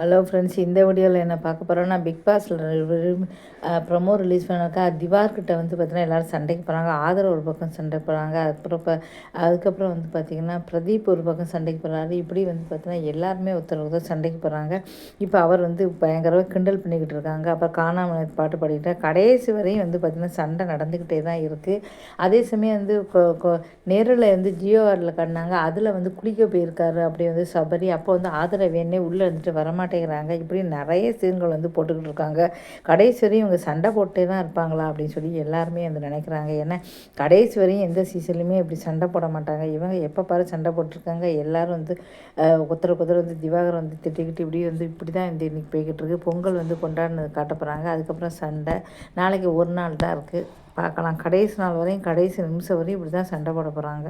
Hello friends, இந்த வீடியோவில் என்ன பார்க்க போகிறோன்னா, பிக் பாஸில் ப்ரொமோ ரிலீஸ் பண்ணாக்கா திவார்கிட்ட வந்து பார்த்தீங்கன்னா எல்லோரும் சண்டைக்கு போகிறாங்க. ஆதரவு ஒரு பக்கம் சண்டை போகிறாங்க. அதுக்கப்புறம் வந்து பார்த்திங்கன்னா பிரதீப் ஒரு பக்கம் சண்டைக்கு போகிறாரு. இப்படி வந்து பார்த்தீங்கன்னா எல்லாருமே ஒருத்தர் சண்டைக்கு போகிறாங்க. இப்போ அவர் வந்து பயங்கரமாக கிண்டல் பண்ணிக்கிட்டு இருக்காங்க. அப்புறம் காணாமல் பாட்டு பாடிக்கிட்டு கடைசி வரையும் வந்து பார்த்திங்கன்னா சண்டை நடந்துக்கிட்டே தான் இருக்குது. அதே சமயம் வந்து நேரில் வந்து ஜியோ ஆரில் காட்டினாங்க. அதில் வந்து குளிக்க போயிருக்காரு அப்படி வந்து சபரி. அப்போ வந்து ஆதரவு வேணே உள்ளே இருந்துட்டு வரமாட்டேங்கிறாங்க. இப்படி நிறைய சீன்கள் வந்து போட்டுக்கிட்டு இருக்காங்க. கடைசி வரையும் இவங்க சண்டை போட்டே தான் இருப்பாங்களா அப்படின்னு சொல்லி எல்லாருமே வந்து நினைக்கிறாங்க. ஏன்னா கடைசி வரையும் எந்த சீசன்லையுமே இப்படி சண்டை போட மாட்டாங்க. இவங்க எப்போ பாரு சண்டை போட்டிருக்காங்க. எல்லோரும் வந்து ஒருத்தருக்கு வந்து திவாகர் வந்து திட்டிக்கிட்டு இப்படி தான் வந்து இன்றைக்கி போய்கிட்டு இருக்கு. பொங்கல் வந்து கொண்டாடினது காட்ட போகிறாங்க. அதுக்கப்புறம் சண்டை. நாளைக்கு ஒரு நாள் தான் இருக்குது, பார்க்கலாம். கடைசி நாள் வரையும் கடைசி நிமிஷம் வரையும் இப்படி தான் சண்டை போட போகிறாங்க.